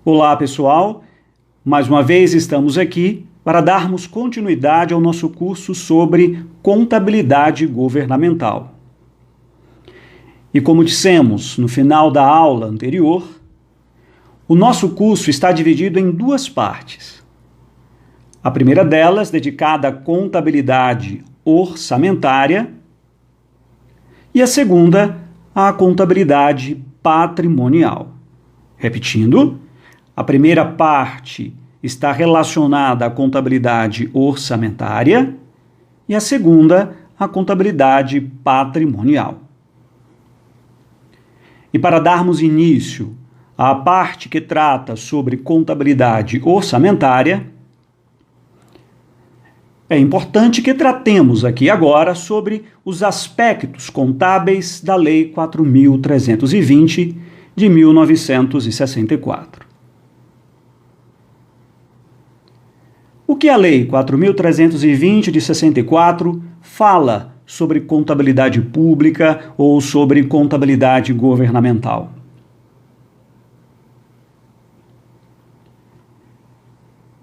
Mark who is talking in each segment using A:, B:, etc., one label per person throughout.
A: Olá, pessoal. Mais uma vez estamos aqui para darmos continuidade ao nosso curso sobre contabilidade governamental. E como dissemos no final da aula anterior, o nosso curso está dividido em duas partes. A primeira delas, dedicada à contabilidade orçamentária, e a segunda, à contabilidade patrimonial. Repetindo, a primeira parte está relacionada à contabilidade orçamentária e a segunda, à contabilidade patrimonial. E para darmos início à parte que trata sobre contabilidade orçamentária, é importante que tratemos aqui agora sobre os aspectos contábeis da Lei 4.320 de 1964. O que a Lei 4.320 de 64 fala sobre contabilidade pública ou sobre contabilidade governamental?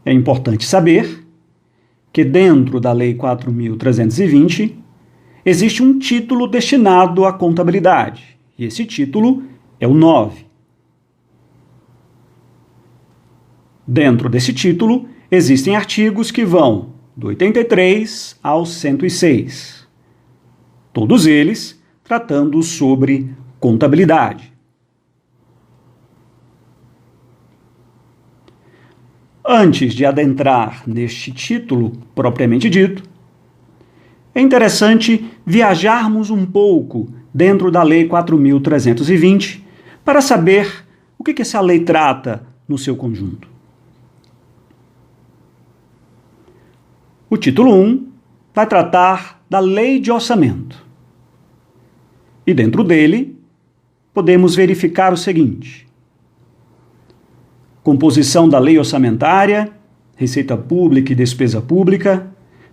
A: É importante saber que dentro da Lei 4.320 existe um título destinado à contabilidade, e esse título é o 9. Dentro desse título existem artigos que vão do 83 ao 106, todos eles tratando sobre contabilidade. Antes de adentrar neste título propriamente dito, é interessante viajarmos um pouco dentro da Lei 4.320 para saber o que essa lei trata no seu conjunto. O título 1 vai tratar da Lei de Orçamento. E dentro dele, podemos verificar o seguinte: composição da lei orçamentária, receita pública e despesa pública,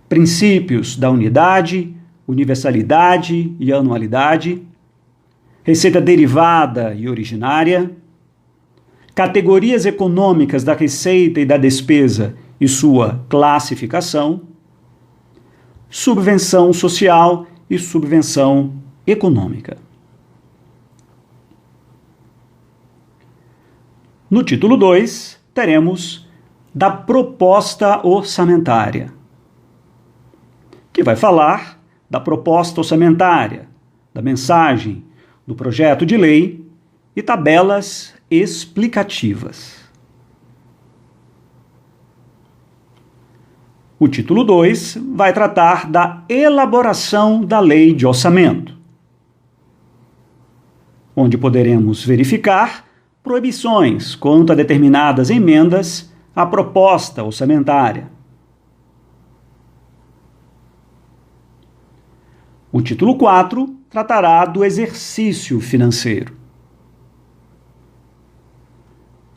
A: princípios da unidade, universalidade e anualidade, receita derivada e originária, categorias econômicas da receita e da despesa e sua classificação, subvenção social e subvenção econômica. No título 2, teremos da proposta orçamentária, que vai falar da proposta orçamentária, da mensagem, do projeto de lei e tabelas explicativas. O título 2 vai tratar da elaboração da lei de orçamento, onde poderemos verificar proibições quanto a determinadas emendas à proposta orçamentária. O título 4 tratará do exercício financeiro.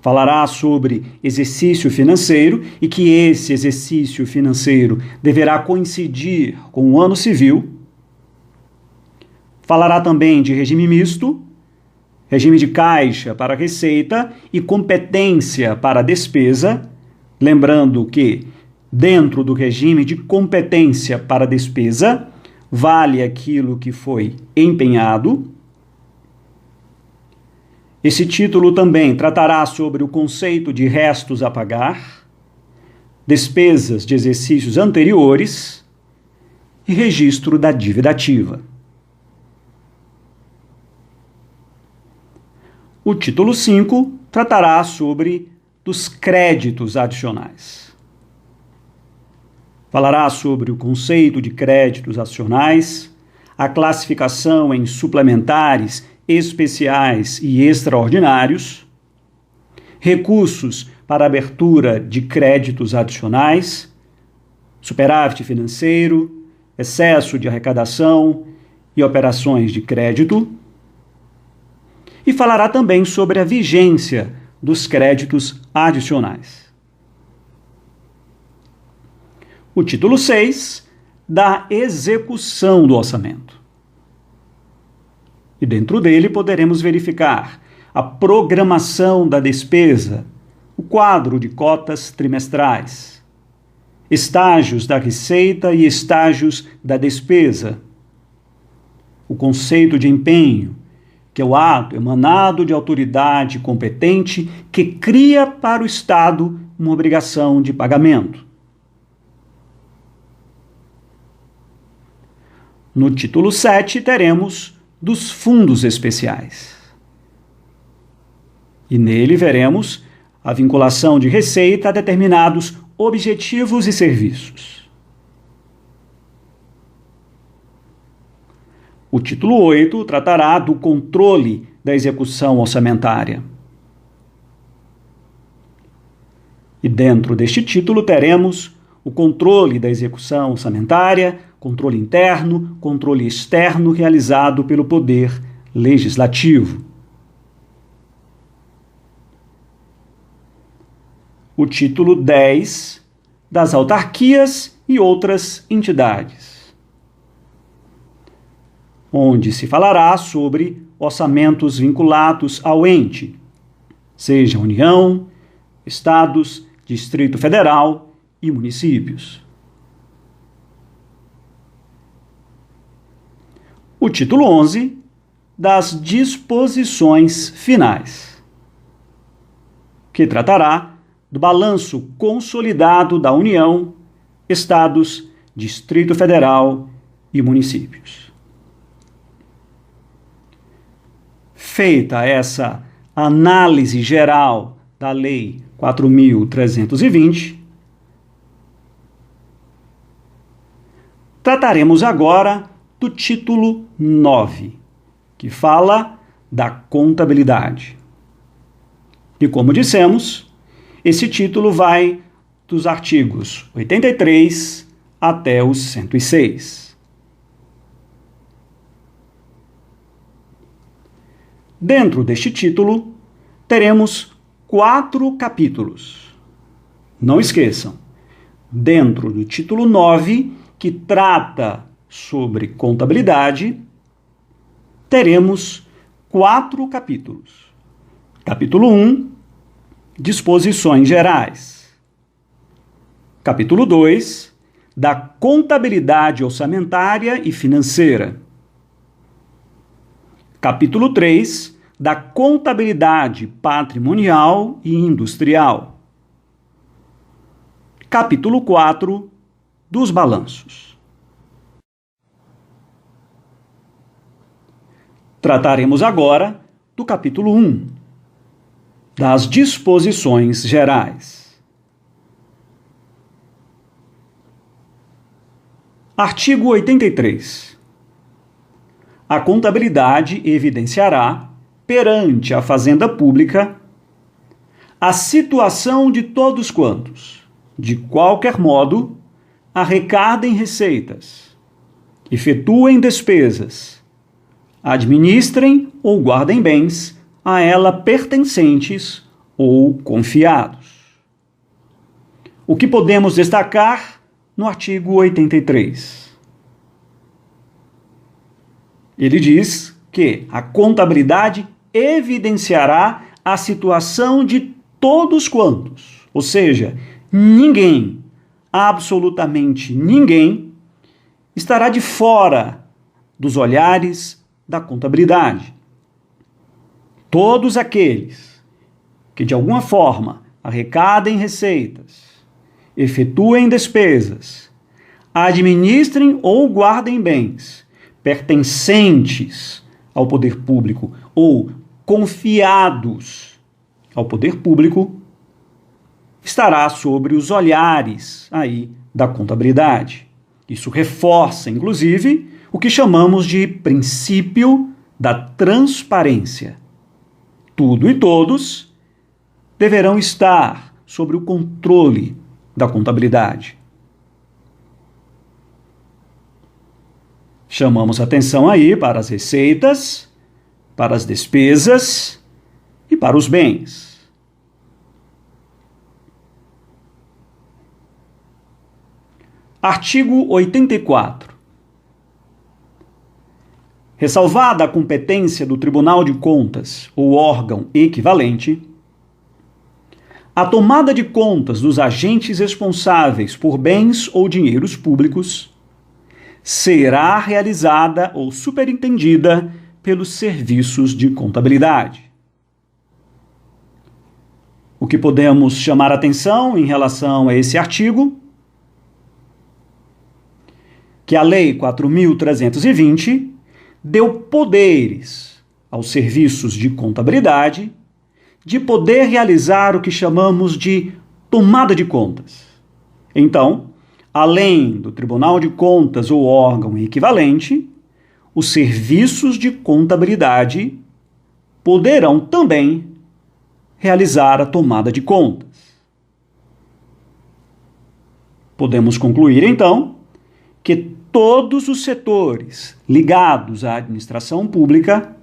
A: Falará sobre exercício financeiro e que esse exercício financeiro deverá coincidir com o ano civil. Falará também de regime misto, regime de caixa para receita e competência para despesa, lembrando que, dentro do regime de competência para despesa, vale aquilo que foi empenhado. Esse título também tratará sobre o conceito de restos a pagar, despesas de exercícios anteriores e registro da dívida ativa. O título 5 tratará sobre dos créditos adicionais. Falará sobre o conceito de créditos adicionais, a classificação em suplementares, especiais e extraordinários, recursos para abertura de créditos adicionais, superávit financeiro, excesso de arrecadação e operações de crédito, e falará também sobre a vigência dos créditos adicionais. O título 6 da execução do orçamento. E dentro dele poderemos verificar a programação da despesa, o quadro de cotas trimestrais, estágios da receita e estágios da despesa, o conceito de empenho, que é o ato emanado de autoridade competente que cria para o Estado uma obrigação de pagamento. No título 7, teremos dos fundos especiais. E nele veremos a vinculação de receita a determinados objetivos e serviços. O título 8 tratará do controle da execução orçamentária. E dentro deste título teremos o controle da execução orçamentária, controle interno, controle externo realizado pelo Poder Legislativo. O título 10, das autarquias e outras entidades, onde se falará sobre orçamentos vinculados ao ente, seja União, Estados, Distrito Federal e municípios. O título 11, das disposições finais, que tratará do balanço consolidado da União, Estados, Distrito Federal e municípios. Feita essa análise geral da Lei 4.320, trataremos agora do título 9, que fala da contabilidade. E como dissemos, esse título vai dos artigos 83 até os 106. Dentro deste título, teremos 4 capítulos. Não esqueçam, dentro do título 9, que trata sobre contabilidade, teremos 4 capítulos. Capítulo 1, disposições gerais. Capítulo 2, da contabilidade orçamentária e financeira. Capítulo 3, da contabilidade patrimonial e industrial. Capítulo 4, dos balanços. Trataremos agora do capítulo 1, das disposições gerais. Artigo 83. A contabilidade evidenciará, perante a Fazenda Pública, a situação de todos quantos, de qualquer modo, arrecadem receitas, efetuem despesas, administrem ou guardem bens a ela pertencentes ou confiados. O que podemos destacar no artigo 83? Ele diz que a contabilidade evidenciará a situação de todos quantos, ou seja, ninguém, absolutamente ninguém, estará de fora dos olhares da contabilidade. Todos aqueles que, de alguma forma, arrecadem receitas, efetuem despesas, administrem ou guardem bens pertencentes ao poder público ou confiados ao poder público, estará sobre os olhares aí da contabilidade. Isso reforça, inclusive, o que chamamos de princípio da transparência. Tudo e todos deverão estar sob o controle da contabilidade. Chamamos atenção aí para as receitas, para as despesas e para os bens. Artigo 84. Ressalvada a competência do Tribunal de Contas ou órgão equivalente, A tomada de contas dos agentes responsáveis por bens ou dinheiros públicos será realizada ou superintendida pelos serviços de contabilidade. O que podemos chamar a atenção em relação a esse artigo? Que a Lei 4.320 deu poderes aos serviços de contabilidade de poder realizar o que chamamos de tomada de contas. Então, além do Tribunal de Contas ou órgão equivalente, os serviços de contabilidade poderão também realizar a tomada de contas. Podemos concluir, então, que todos os setores ligados à administração pública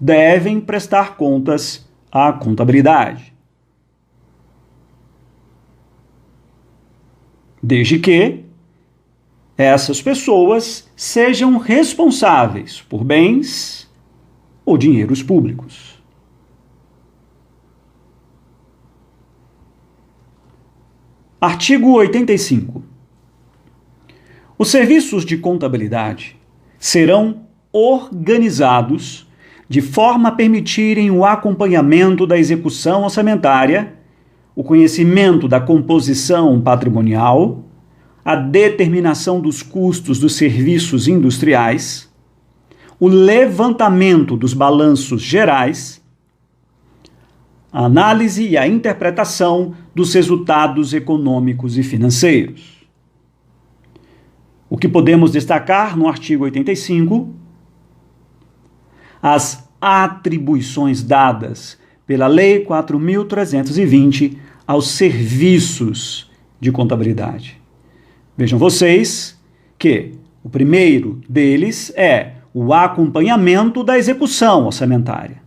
A: devem prestar contas à contabilidade. Desde que essas pessoas sejam responsáveis por bens ou dinheiros públicos. Artigo 85. Os serviços de contabilidade serão organizados de forma a permitirem o acompanhamento da execução orçamentária, o conhecimento da composição patrimonial, a determinação dos custos dos serviços industriais, o levantamento dos balanços gerais, a análise e a interpretação dos resultados econômicos e financeiros. O que podemos destacar no artigo 85? As atribuições dadas pela Lei 4.320 aos serviços de contabilidade. Vejam vocês que o primeiro deles é o acompanhamento da execução orçamentária.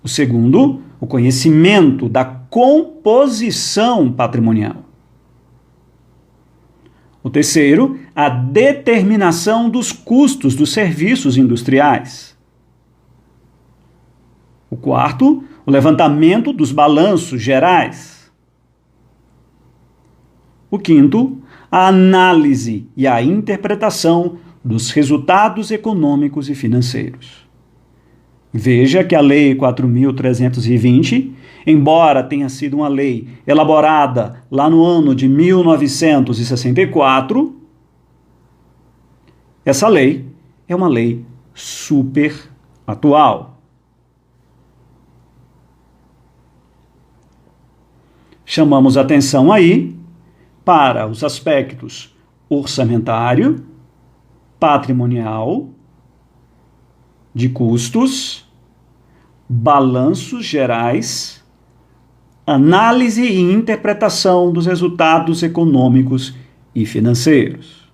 A: O segundo, o conhecimento da composição patrimonial. O terceiro, a determinação dos custos dos serviços industriais. O quarto, o levantamento dos balanços gerais. O quinto, a análise e a interpretação dos resultados econômicos e financeiros. Veja que a Lei 4.320, embora tenha sido uma lei elaborada lá no ano de 1964, essa lei é uma lei super atual. Chamamos atenção aí para os aspectos orçamentário, patrimonial, de custos, balanços gerais, análise e interpretação dos resultados econômicos e financeiros.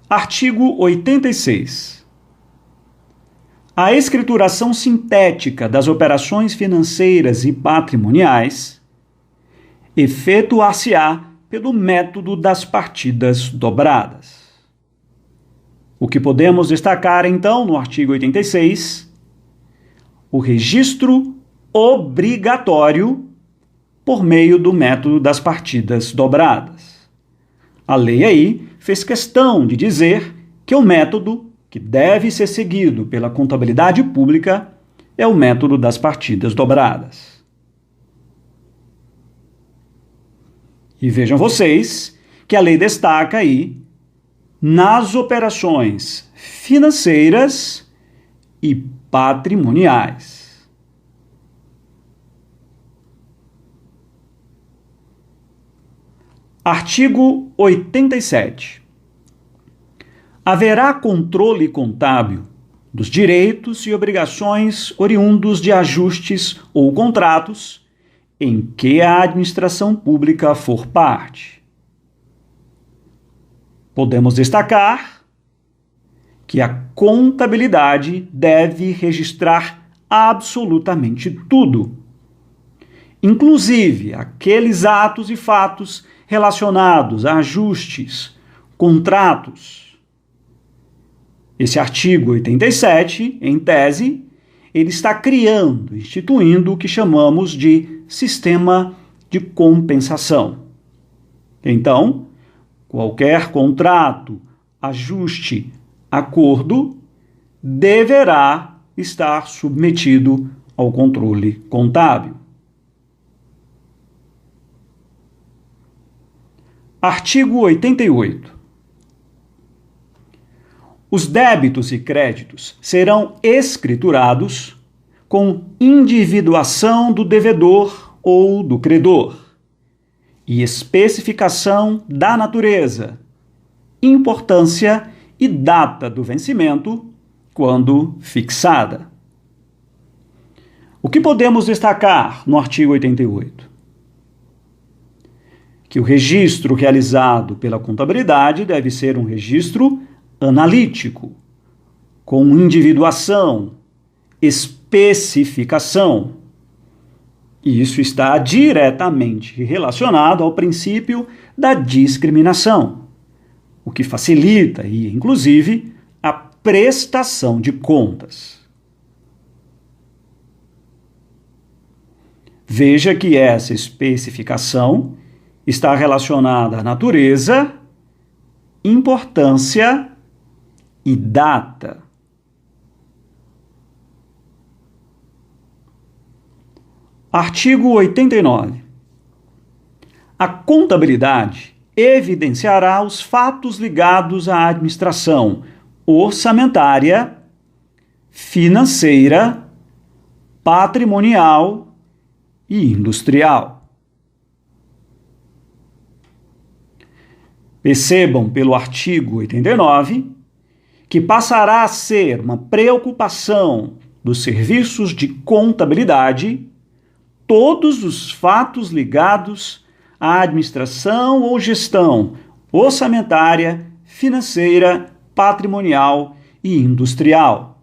A: Artigo 86. A escrituração sintética das operações financeiras e patrimoniais efetuar-se-á pelo método das partidas dobradas. O que podemos destacar, então, no artigo 86, o registro obrigatório por meio do método das partidas dobradas. A lei aí fez questão de dizer que o método que deve ser seguido pela contabilidade pública é o método das partidas dobradas. E vejam vocês que a lei destaca aí nas operações financeiras e patrimoniais. Artigo 87. Haverá controle contábil dos direitos e obrigações oriundos de ajustes ou contratos em que a administração pública for parte. Podemos destacar que a contabilidade deve registrar absolutamente tudo, inclusive aqueles atos e fatos relacionados a ajustes, contratos, Esse artigo 87, em tese, ele está instituindo o que chamamos de sistema de compensação. Então, qualquer contrato, ajuste, acordo deverá estar submetido ao controle contábil. Artigo 88. Os débitos e créditos serão escriturados com individuação do devedor ou do credor e especificação da natureza, importância e data do vencimento, quando fixada. O que podemos destacar no artigo 88? Que o registro realizado pela contabilidade deve ser um registro analítico, com individuação, especificação. E isso está diretamente relacionado ao princípio da discriminação, o que facilita e, inclusive, a prestação de contas. Veja que essa especificação está relacionada à natureza, importância e data. Artigo 89. A contabilidade evidenciará os fatos ligados à administração orçamentária, financeira, patrimonial e industrial. Percebam pelo artigo 89 que passará a ser uma preocupação dos serviços de contabilidade todos os fatos ligados à administração ou gestão orçamentária, financeira, patrimonial e industrial.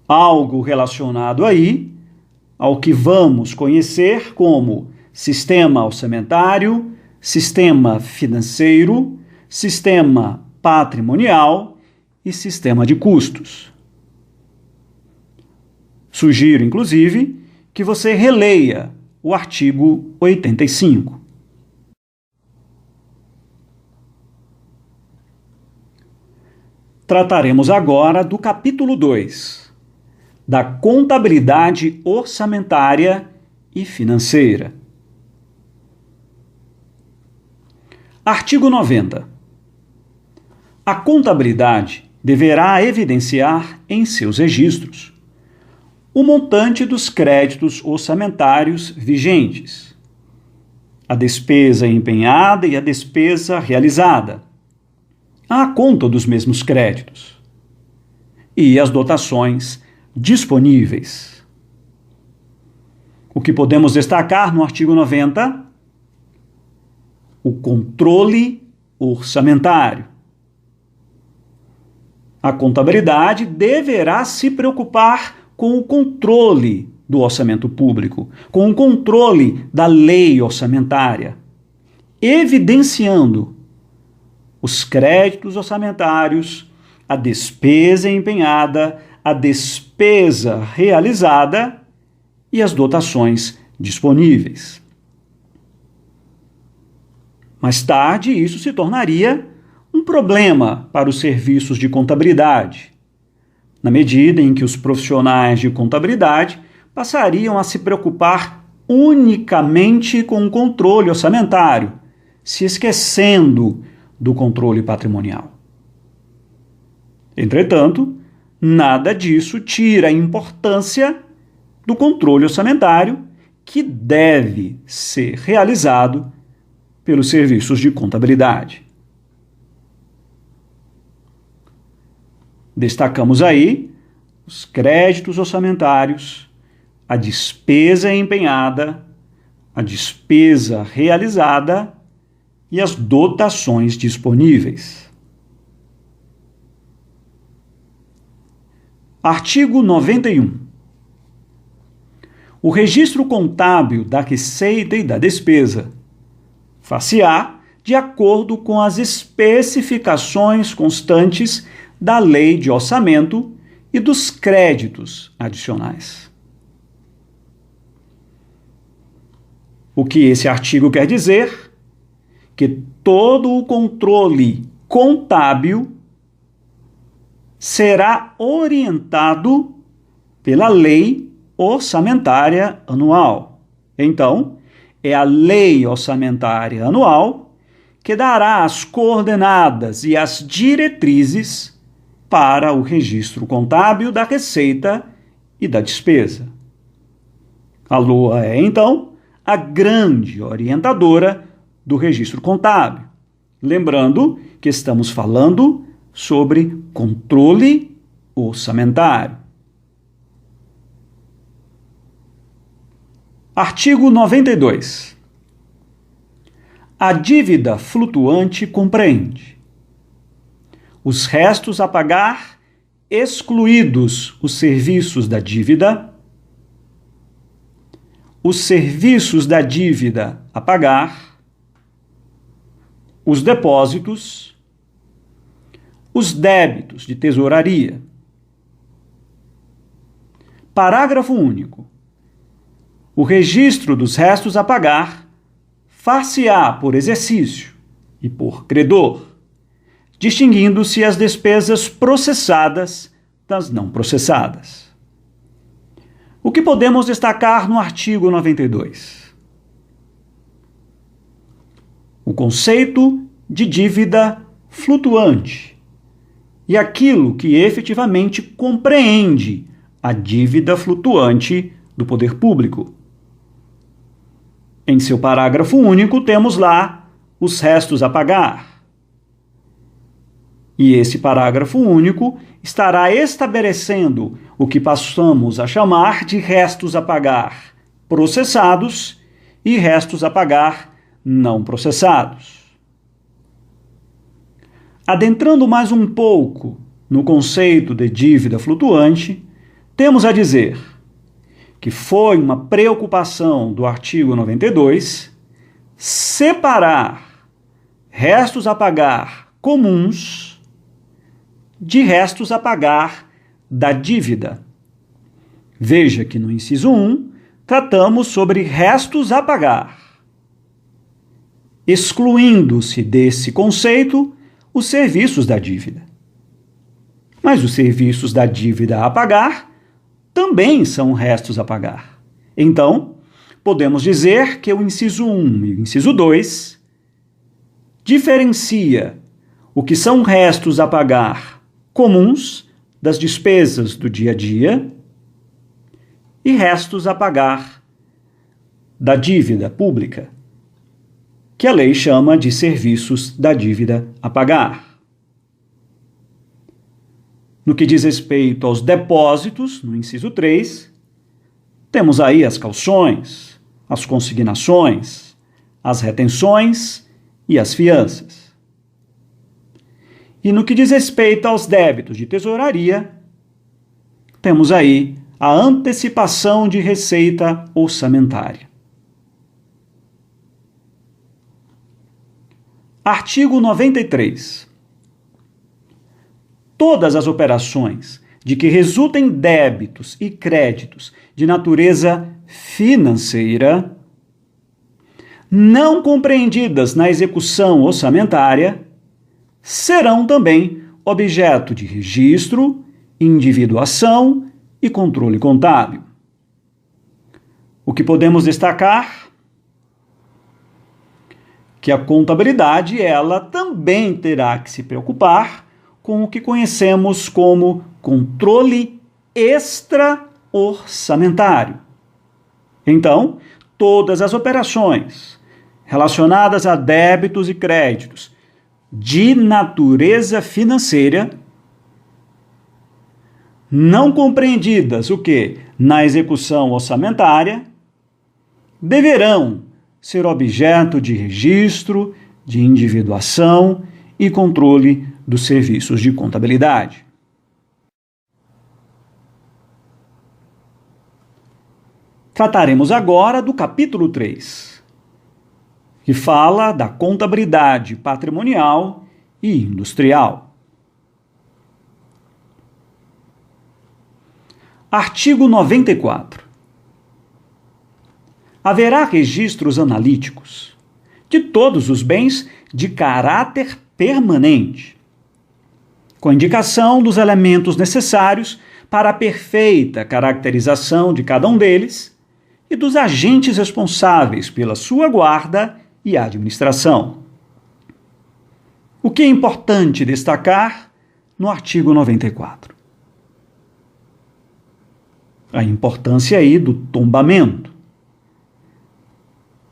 A: Algo relacionado aí ao que vamos conhecer como sistema orçamentário, sistema financeiro, sistema patrimonial e sistema de custos. Sugiro, inclusive, que você releia o artigo 85. Trataremos agora do capítulo 2, da contabilidade orçamentária e financeira. Artigo 90. A contabilidade deverá evidenciar em seus registros o montante dos créditos orçamentários vigentes, a despesa empenhada e a despesa realizada, a conta dos mesmos créditos e as dotações disponíveis. O que podemos destacar no artigo 90? O controle orçamentário. A contabilidade deverá se preocupar com o controle do orçamento público, com o controle da lei orçamentária, evidenciando os créditos orçamentários, a despesa empenhada, a despesa realizada e as dotações disponíveis. Mais tarde, isso se tornaria um problema para os serviços de contabilidade, na medida em que os profissionais de contabilidade passariam a se preocupar unicamente com o controle orçamentário, se esquecendo do controle patrimonial. Entretanto, nada disso tira a importância do controle orçamentário que deve ser realizado pelos serviços de contabilidade. Destacamos aí os créditos orçamentários, a despesa empenhada, a despesa realizada e as dotações disponíveis. Artigo 91. O registro contábil da receita e da despesa far-se-á de acordo com as especificações constantes da Lei de Orçamento e dos créditos adicionais. O que esse artigo quer dizer? Que todo o controle contábil será orientado pela Lei Orçamentária Anual. Então, é a Lei Orçamentária Anual que dará as coordenadas e as diretrizes para o registro contábil da receita e da despesa. A LOA é, então, a grande orientadora do registro contábil. Lembrando que estamos falando sobre controle orçamentário. Artigo 92. A dívida flutuante compreende os restos a pagar, excluídos os serviços da dívida, os serviços da dívida a pagar, os depósitos, os débitos de tesouraria. Parágrafo único. O registro dos restos a pagar far-se-á por exercício e por credor, distinguindo-se as despesas processadas das não processadas. O que podemos destacar no artigo 92? O conceito de dívida flutuante e aquilo que efetivamente compreende a dívida flutuante do poder público. Em seu parágrafo único, temos lá os restos a pagar. E esse parágrafo único estará estabelecendo o que passamos a chamar de restos a pagar processados e restos a pagar não processados. Adentrando mais um pouco no conceito de dívida flutuante, temos a dizer que foi uma preocupação do artigo 92 separar restos a pagar comuns de restos a pagar da dívida. Veja que no inciso 1 tratamos sobre restos a pagar, excluindo-se desse conceito os serviços da dívida. Mas os serviços da dívida a pagar também são restos a pagar. Então, podemos dizer que o inciso 1 e o inciso 2 diferencia o que são restos a pagar comuns das despesas do dia a dia e restos a pagar da dívida pública, que a lei chama de serviços da dívida a pagar. No que diz respeito aos depósitos, no inciso 3, temos aí as cauções, as consignações, as retenções e as fianças. E no que diz respeito aos débitos de tesouraria, temos aí a antecipação de receita orçamentária. Artigo 93. Todas as operações de que resultem débitos e créditos de natureza financeira, não compreendidas na execução orçamentária, serão também objeto de registro, individuação e controle contábil. O que podemos destacar? Que a contabilidade, ela também terá que se preocupar com o que conhecemos como controle extra-orçamentário. Então, todas as operações relacionadas a débitos e créditos de natureza financeira, não compreendidas o que? Na execução orçamentária, deverão ser objeto de registro, de individuação e controle dos serviços de contabilidade. Trataremos agora do capítulo 3. que fala da contabilidade patrimonial e industrial. Artigo 94. Haverá registros analíticos de todos os bens de caráter permanente, com indicação dos elementos necessários para a perfeita caracterização de cada um deles e dos agentes responsáveis pela sua guarda e administração. O que é importante destacar no artigo 94? A importância aí do tombamento.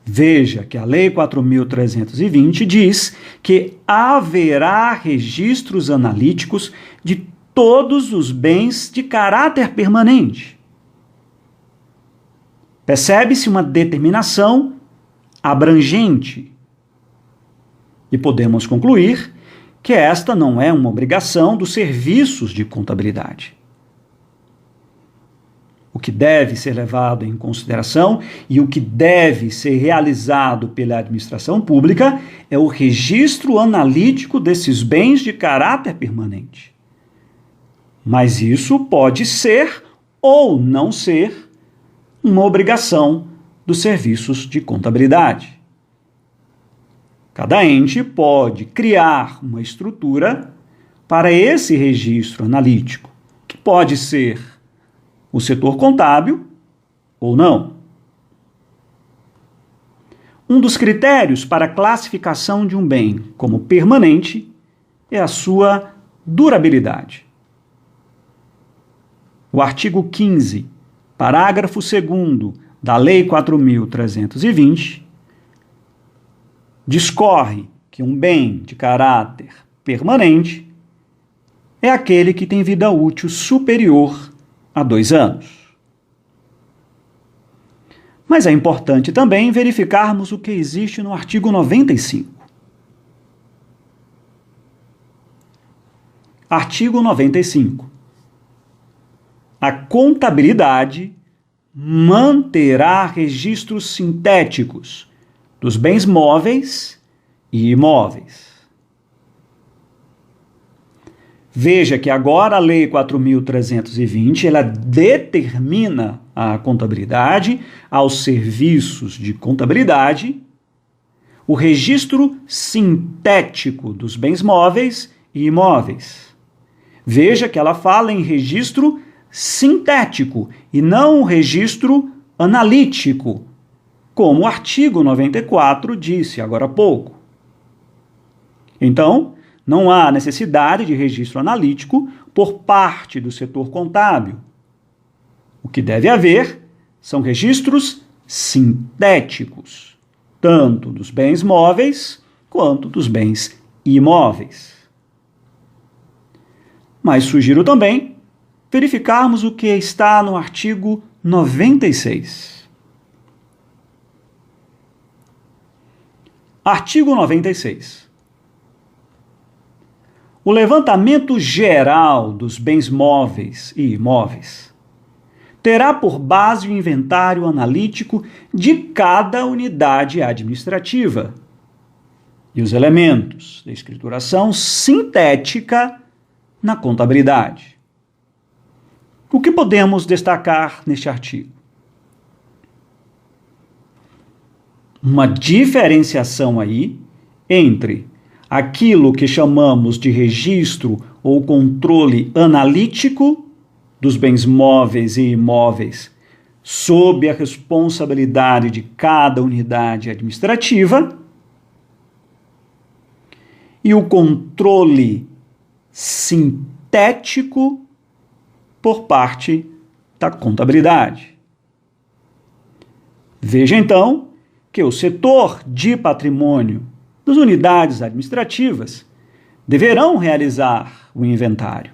A: Veja que a Lei 4.320 diz que haverá registros analíticos de todos os bens de caráter permanente. Percebe-se uma determinação abrangente. E podemos concluir que esta não é uma obrigação dos serviços de contabilidade. O que deve ser levado em consideração e o que deve ser realizado pela administração pública é o registro analítico desses bens de caráter permanente. Mas isso pode ser ou não ser uma obrigação dos serviços de contabilidade. Cada ente pode criar uma estrutura para esse registro analítico, que pode ser o setor contábil ou não. Um dos critérios para a classificação de um bem como permanente é a sua durabilidade. O artigo 15, parágrafo 2º da Lei 4.320, discorre que um bem de caráter permanente é aquele que tem vida útil superior a 2 anos. Mas é importante também verificarmos o que existe no artigo 95. Artigo 95. A contabilidade manterá registros sintéticos dos bens móveis e imóveis. Veja que agora a Lei 4.320 ela determina a contabilidade aos serviços de contabilidade, o registro sintético dos bens móveis e imóveis. Veja que ela fala em registro sintético e não registro analítico, como o artigo 94 disse agora há pouco. Então, não há necessidade de registro analítico por parte do setor contábil. O que deve haver são registros sintéticos, tanto dos bens móveis quanto dos bens imóveis. Mas sugiro também verificarmos o que está no artigo 96. Artigo 96. O levantamento geral dos bens móveis e imóveis terá por base o inventário analítico de cada unidade administrativa e os elementos da escrituração sintética na contabilidade. O que podemos destacar neste artigo? Uma diferenciação aí entre aquilo que chamamos de registro ou controle analítico dos bens móveis e imóveis sob a responsabilidade de cada unidade administrativa e o controle sintético por parte da contabilidade. Veja então que o setor de patrimônio das unidades administrativas deverão realizar o inventário.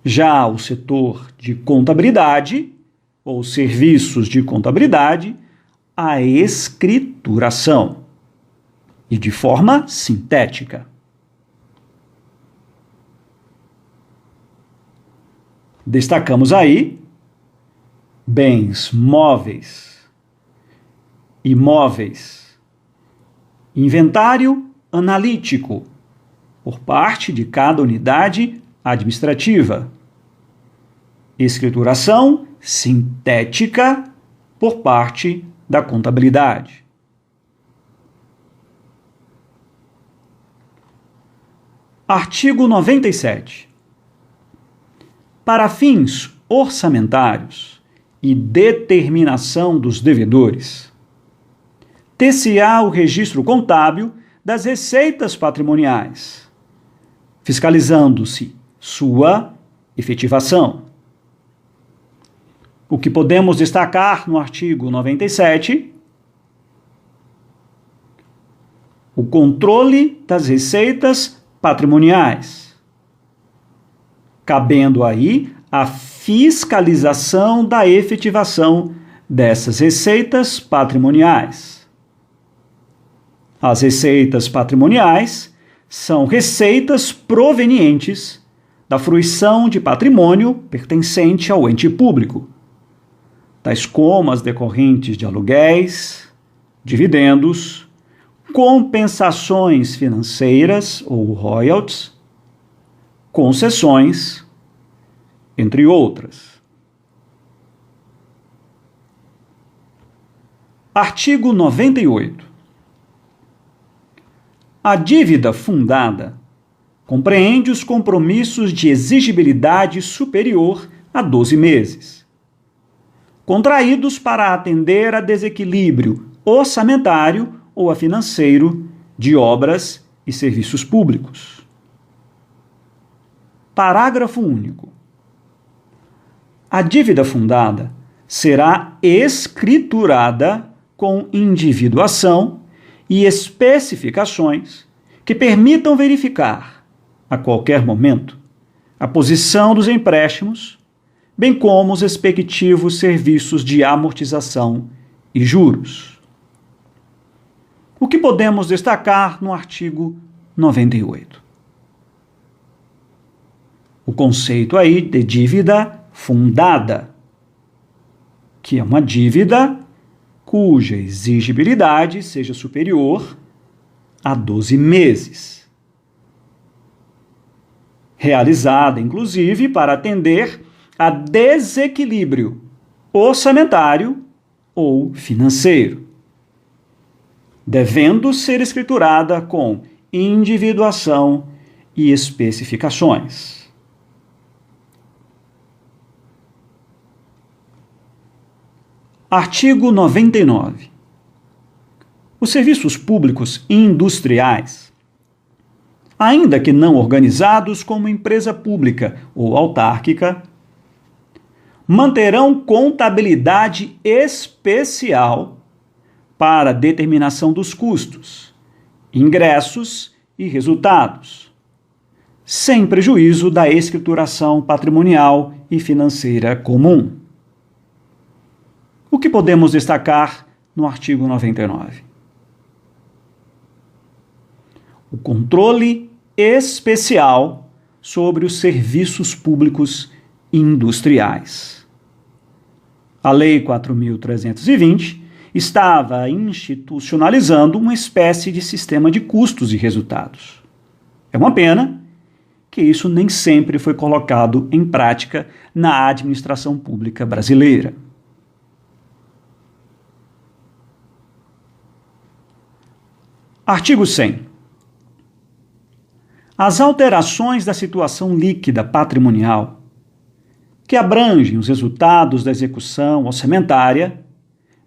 A: Já o setor de contabilidade, ou serviços de contabilidade, a escrituração, e de forma sintética. Destacamos aí bens móveis, imóveis inventário analítico, por parte de cada unidade administrativa. Escrituração sintética, por parte da contabilidade. Artigo 97. Para fins orçamentários e determinação dos devedores, ter-se-á o registro contábil das receitas patrimoniais, fiscalizando-se sua efetivação. O que podemos destacar no artigo 97? O controle das receitas patrimoniais, cabendo aí a fiscalização da efetivação dessas receitas patrimoniais. As receitas patrimoniais são receitas provenientes da fruição de patrimônio pertencente ao ente público, tais como as decorrentes de aluguéis, dividendos, compensações financeiras ou royalties, concessões, entre outras. Artigo 98. A dívida fundada compreende os compromissos de exigibilidade superior a 12 meses, contraídos para atender a desequilíbrio orçamentário ou a financeiro de obras e serviços públicos. Parágrafo único. A dívida fundada será escriturada com individuação e especificações que permitam verificar, a qualquer momento, a posição dos empréstimos, bem como os respectivos serviços de amortização e juros. O que podemos destacar no artigo 98? O conceito aí de dívida fundada, que é uma dívida cuja exigibilidade seja superior a 12 meses. Realizada, inclusive, para atender a desequilíbrio orçamentário ou financeiro, devendo ser escriturada com individuação e especificações. Artigo 99. Os serviços públicos industriais, ainda que não organizados como empresa pública ou autárquica, manterão contabilidade especial para determinação dos custos, ingressos e resultados, sem prejuízo da escrituração patrimonial e financeira comum. O que podemos destacar no artigo 99? O controle especial sobre os serviços públicos industriais. A Lei 4.320 estava institucionalizando uma espécie de sistema de custos e resultados. É uma pena que isso nem sempre foi colocado em prática na administração pública brasileira. Artigo 100. As alterações da situação líquida patrimonial, que abrangem os resultados da execução orçamentária,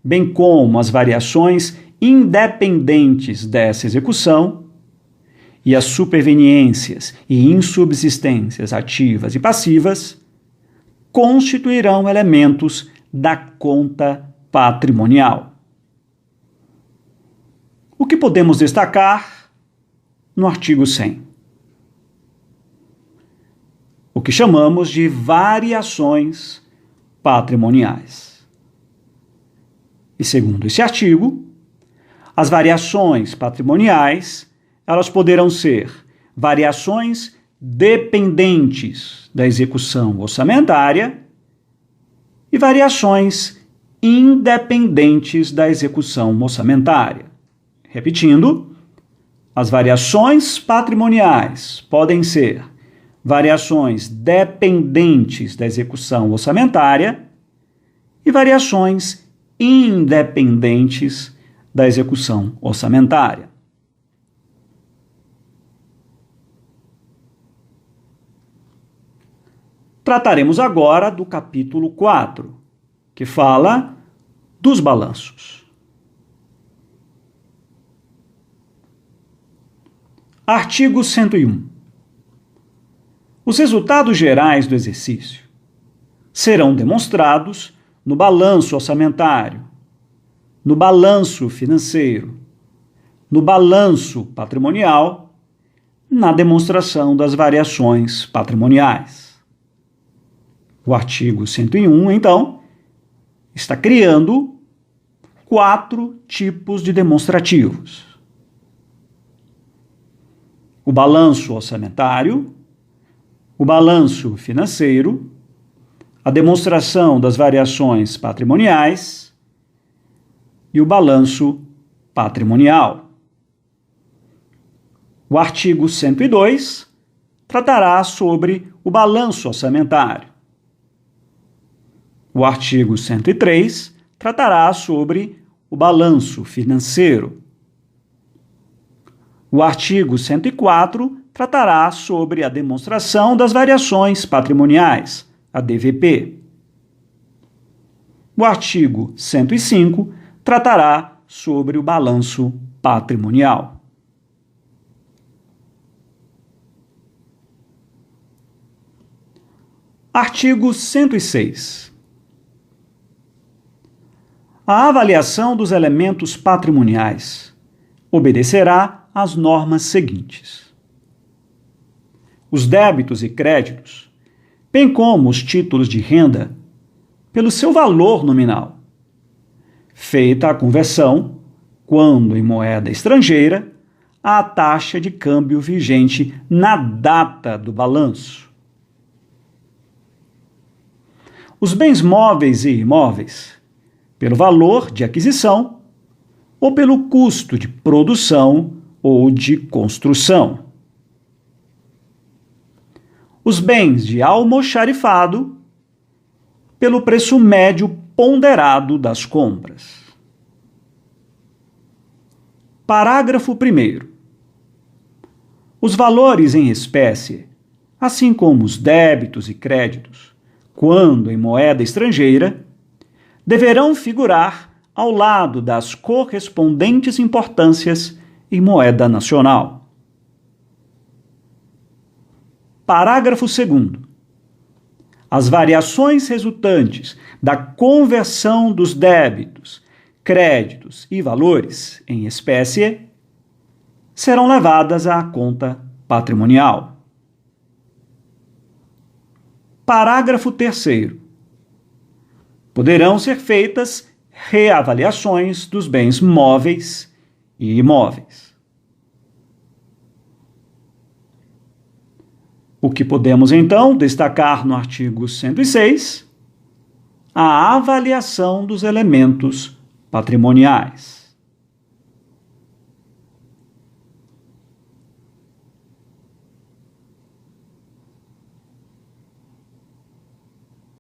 A: bem como as variações independentes dessa execução, e as superveniências e insubsistências ativas e passivas, constituirão elementos da conta patrimonial. O que podemos destacar no artigo 100? O que chamamos de variações patrimoniais. E segundo esse artigo, as variações patrimoniais, elas poderão ser variações dependentes da execução orçamentária e variações independentes da execução orçamentária. Repetindo, As variações patrimoniais podem ser variações dependentes da execução orçamentária e variações independentes da execução orçamentária. Trataremos agora do capítulo 4, que fala dos balanços. Artigo 101. Os resultados gerais do exercício serão demonstrados no balanço orçamentário, no balanço financeiro, no balanço patrimonial, na demonstração das variações patrimoniais. O artigo 101, então, está criando 4 tipos de demonstrativos: o balanço orçamentário, o balanço financeiro, a demonstração das variações patrimoniais e o balanço patrimonial. O artigo 102 tratará sobre o balanço orçamentário. O artigo 103 tratará sobre o balanço financeiro. O artigo 104 tratará sobre a demonstração das variações patrimoniais, a DVP. O artigo 105 tratará sobre o balanço patrimonial. Artigo 106. A avaliação dos elementos patrimoniais obedecerá às normas seguintes: os débitos e créditos, bem como os títulos de renda, pelo seu valor nominal, feita a conversão, quando em moeda estrangeira, à taxa de câmbio vigente na data do balanço. Os bens móveis e imóveis, pelo valor de aquisição ou pelo custo de produção ou de construção. Os bens de almoxarifado, pelo preço médio ponderado das compras. Parágrafo 1º. Os valores em espécie, assim como os débitos e créditos, quando em moeda estrangeira, deverão figurar ao lado das correspondentes importâncias em moeda nacional. Parágrafo 2º. As variações resultantes da conversão dos débitos, créditos e valores em espécie serão levadas à conta patrimonial. Parágrafo 3º. Poderão ser feitas reavaliações dos bens móveis e imóveis. O que podemos, então, destacar no artigo 106? A avaliação dos elementos patrimoniais.